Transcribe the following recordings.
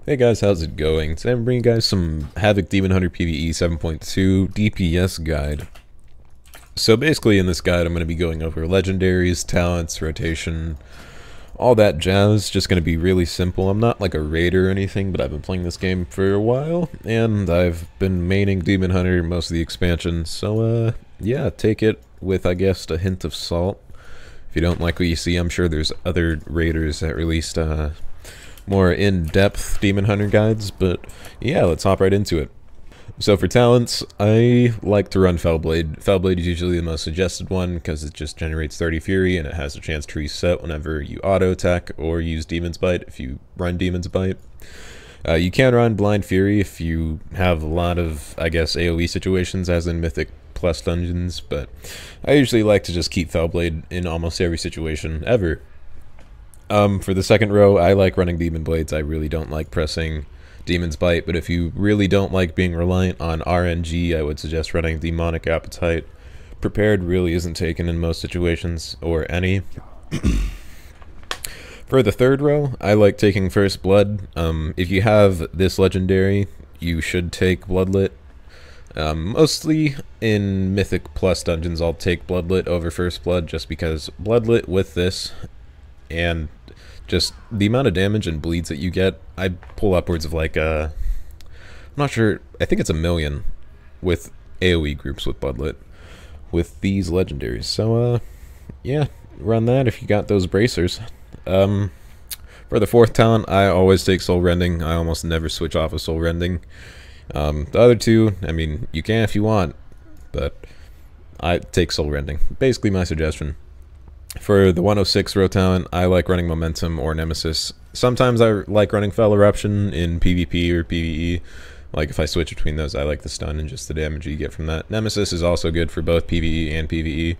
Hey guys, how's it going? Today I'm bringing you guys some Havoc Demon Hunter PvE 7.2 DPS guide. So basically in this guide I'm going to be going over legendaries, talents, rotation, all that jazz. Just going to be really simple. I'm not like a raider or anything, but I've been playing this game for a while, and I've been maining Demon Hunter most of the expansion, so yeah, take it with, I guess, a hint of salt. If you don't like what you see, I'm sure there's other raiders that released more in-depth Demon Hunter guides, but yeah, let's hop right into it. So for talents, I like to run Fellblade. Fellblade is usually the most suggested one because it just generates 30 Fury and it has a chance to reset whenever you auto-attack or use Demon's Bite if you run Demon's Bite. You can run Blind Fury if you have a lot of, I guess, AoE situations, as in Mythic plus dungeons, but I usually like to just keep Fellblade in almost every situation ever. For the second row, I like running Demon Blades. I really don't like pressing Demon's Bite, but if you really don't like being reliant on RNG, I would suggest running Demonic Appetite. Prepared really isn't taken in most situations, or any. For the third row, I like taking First Blood. If you have this legendary, you should take Bloodlet. Mostly in Mythic plus dungeons, I'll take Bloodlet over First Blood, just because Bloodlet with this and just the amount of damage and bleeds that you get, I pull upwards of like I'm not sure, I think it's 1,000,000 with AoE groups with Bloodlet with these legendaries. So yeah, run that if you got those bracers. For the fourth talent, I always take Soul Rending. I almost never switch off of Soul Rending. The other two, I mean, you can if you want, but I take Soul Rending. Basically my suggestion. For the 106 row talent, I like running Momentum or Nemesis. Sometimes I like running Fell Eruption in PvP or PvE. Like if I switch between those, I like the stun and just the damage you get from that. Nemesis is also good for both PvE and PvE.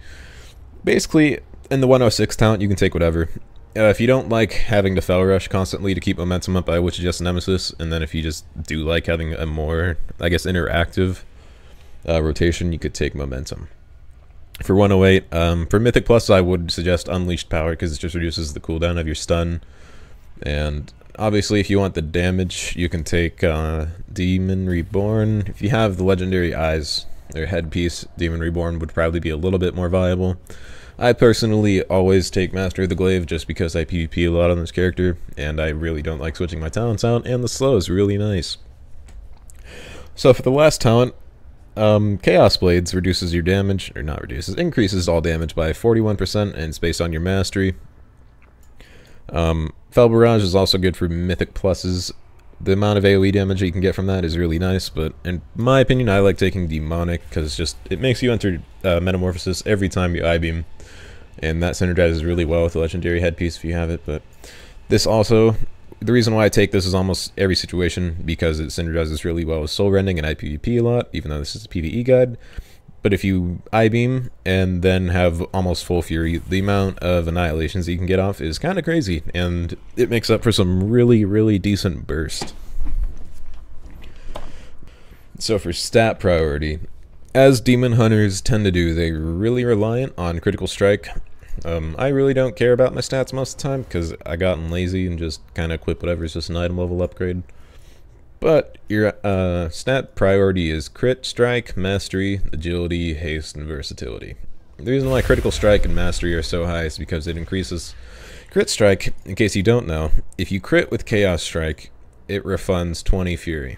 Basically, in the 106 talent, you can take whatever. If you don't like having to Fell Rush constantly to keep momentum up, I would suggest Nemesis. And then if you just do like having a more, I guess, interactive rotation, you could take Momentum. For 108, for Mythic Plus, I would suggest Unleashed Power because it just reduces the cooldown of your stun. And obviously, if you want the damage, you can take Demon Reborn. If you have the Legendary Eyes or Headpiece, Demon Reborn would probably be a little bit more viable. I personally always take Master of the Glaive just because I PvP a lot on this character, and I really don't like switching my talents out, and the slow is really nice. So for the last talent, Chaos Blades reduces your damage, or not reduces, increases all damage by 41%, and it's based on your mastery. Fell Barrage is also good for Mythic Pluses. The amount of AoE damage you can get from that is really nice, but in my opinion, I like taking Demonic, because it makes you enter Metamorphosis every time you I-beam, and that synergizes really well with the Legendary Headpiece if you have it, but this also... The reason why I take this is almost every situation because it synergizes really well with Soul Rending and I PvP a lot, even though this is a PvE guide. But if you I-beam and then have almost full Fury, the amount of annihilations you can get off is kind of crazy, and it makes up for some really, really decent burst. So for stat priority, as Demon Hunters tend to do, they're really reliant on Critical Strike. I really don't care about my stats most of the time because I gotten lazy and just kind of equip whatever is just an item level upgrade. But your stat priority is Crit Strike, Mastery, Agility, Haste, and Versatility. The reason why Critical Strike and Mastery are so high is because it increases Crit Strike. In case you don't know, if you crit with Chaos Strike, it refunds 20 Fury.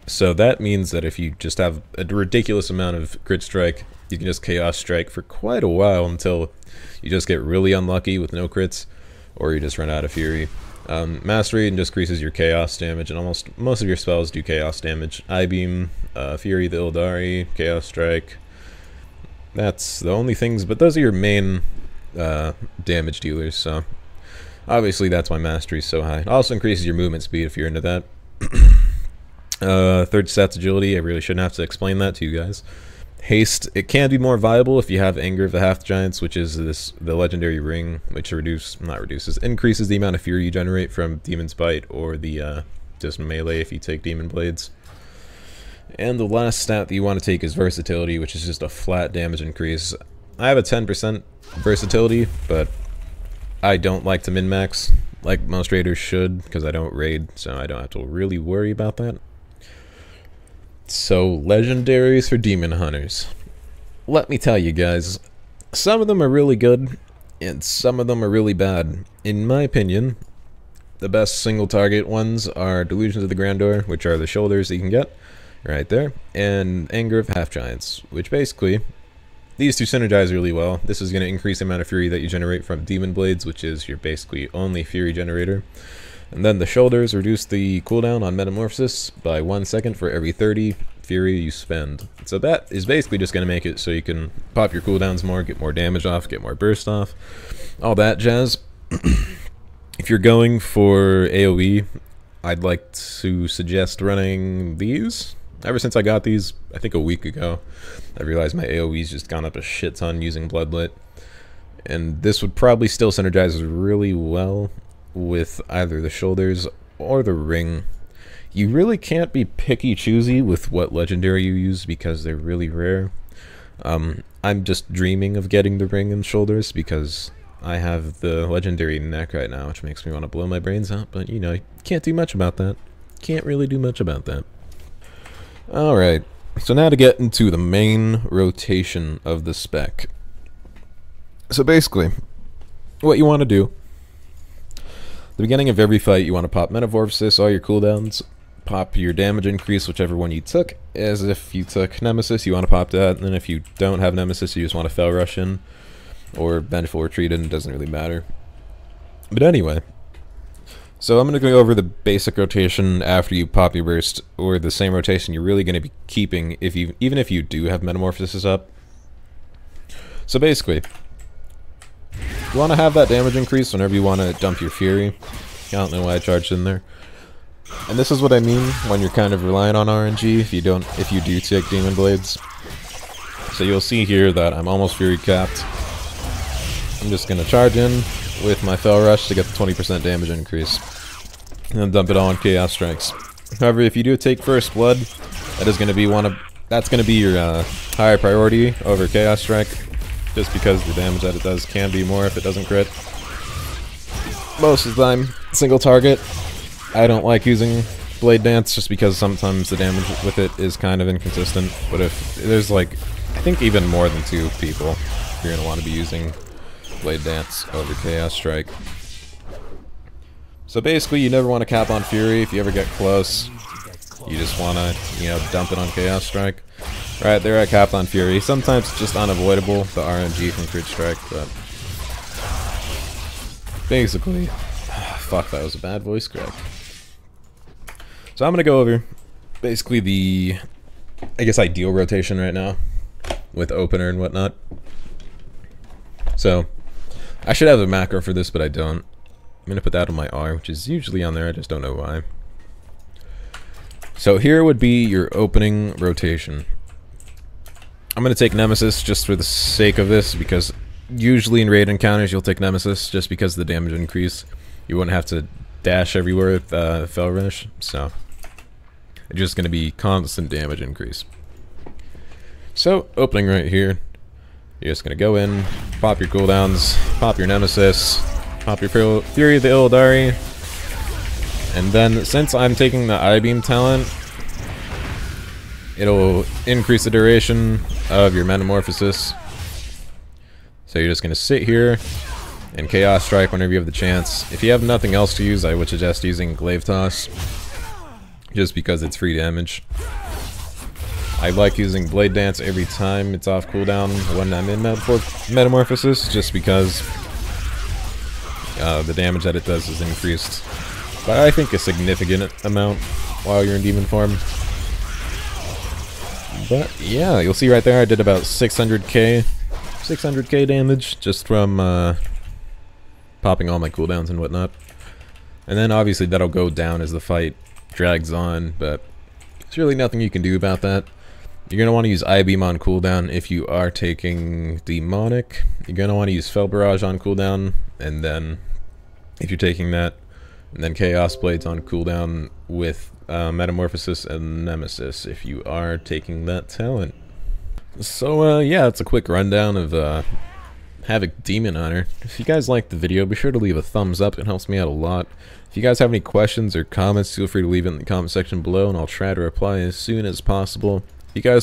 So that means that if you just have a ridiculous amount of Crit Strike, you can just Chaos Strike for quite a while until you just get really unlucky with no crits, or you just run out of Fury. Mastery just increases your Chaos damage, and most of your spells do Chaos damage. I-beam, Fury the Ildari, Chaos Strike. That's the only things, but those are your main damage dealers, so obviously that's why Mastery is so high. It also increases your movement speed if you're into that. Third stat's Agility, I really shouldn't have to explain that to you guys. Haste, it can be more viable if you have Anger of the Half Giants, which is the legendary ring, which increases the amount of Fury you generate from Demon's Bite or the just melee if you take Demon Blades. And the last stat that you want to take is Versatility, which is just a flat damage increase. I have a 10% versatility, but I don't like to min-max like most raiders should, because I don't raid, so I don't have to really worry about that. So, legendaries for demon hunters. Let me tell you guys, some of them are really good, and some of them are really bad. In my opinion, the best single target ones are Delusions of the Grandeur, which are the shoulders that you can get, right there, and Anger of Half-Giants, which basically, these two synergize really well. This is going to increase the amount of fury that you generate from Demon Blades, which is your basically only fury generator. And then the shoulders reduce the cooldown on Metamorphosis by 1 second for every 30 fury you spend. So that is basically just going to make it so you can pop your cooldowns more, get more damage off, get more burst off, all that jazz. If you're going for AoE, I'd like to suggest running these. Ever since I got these, I think a week ago, I realized my AoE's just gone up a shit ton using Bloodlit. And this would probably still synergize really well with either the shoulders or the ring. You really can't be picky choosy with what legendary you use because they're really rare. I'm just dreaming of getting the ring and shoulders because I have the legendary neck right now, which makes me want to blow my brains out, but you know, can't do much about that. Can't really do much about that. Alright, so now to get into the main rotation of the spec. So basically, what you want to do, the beginning of every fight, you want to pop Metamorphosis, all your cooldowns, pop your damage increase, whichever one you took. As if you took Nemesis, you want to pop that, and then if you don't have Nemesis, you just want to Fell Rush in, or Vengeful Retreat in, it doesn't really matter. But anyway, so I'm going to go over the basic rotation after you pop your burst, or the same rotation you're really going to be keeping if you, even if you do have Metamorphosis up. So basically, you want to have that damage increase whenever you want to dump your Fury. I don't know why I charged in there. And this is what I mean when you're kind of relying on RNG if you do take Demon Blades. So you'll see here that I'm almost Fury capped. I'm just going to charge in with my Fell Rush to get the 20% damage increase. And then dump it all on Chaos Strikes. However, if you do take First Blood, that is going to be that's going to be your higher priority over Chaos Strike. Just because the damage that it does can be more if it doesn't crit. Most of the time, single target. I don't like using Blade Dance just because sometimes the damage with it is kind of inconsistent. But if there's like, I think even more than 2 people, you're going to want to be using Blade Dance over Chaos Strike. So basically, you never want to cap on Fury. If you ever get close, you just want to, you know, dump it on Chaos Strike. Right, there I capped on Fury. Sometimes it's just unavoidable, the RNG from Crit Strike, but basically, fuck, that was a bad voice crack. So I'm gonna go over basically the, I guess, ideal rotation right now with opener and whatnot. So I should have a macro for this, but I don't. I'm gonna put that on my R, which is usually on there, I just don't know why. So here would be your opening rotation. I'm going to take Nemesis just for the sake of this, because usually in raid encounters you'll take Nemesis just because of the damage increase. You wouldn't have to dash everywhere with Fell Rush, so it's just going to be constant damage increase. So, opening right here, you're just going to go in, pop your cooldowns, pop your Nemesis, pop your Fury of the Illidari, and then since I'm taking the I-Beam talent, it'll increase the duration of your Metamorphosis. So you're just going to sit here and Chaos Strike whenever you have the chance. If you have nothing else to use, I would suggest using Glaive Toss, just because it's free damage. I like using Blade Dance every time it's off cooldown when I'm in Metamorphosis, just because the damage that it does is increased by, I think, a significant amount while you're in demon form. But yeah, you'll see right there I did about 600k damage just from popping all my cooldowns and whatnot. And then obviously that'll go down as the fight drags on, but there's really nothing you can do about that. You're going to want to use I-Beam on cooldown if you are taking Demonic. You're going to want to use Fell Barrage on cooldown, and then if you're taking that, and then Chaos Blades on cooldown with Metamorphosis and Nemesis if you are taking that talent. So yeah, it's a quick rundown of Havoc Demon Hunter. If you guys liked the video, be sure to leave a thumbs up. It helps me out a lot. If you guys have any questions or comments, feel free to leave it in the comment section below, and I'll try to reply as soon as possible. If you guys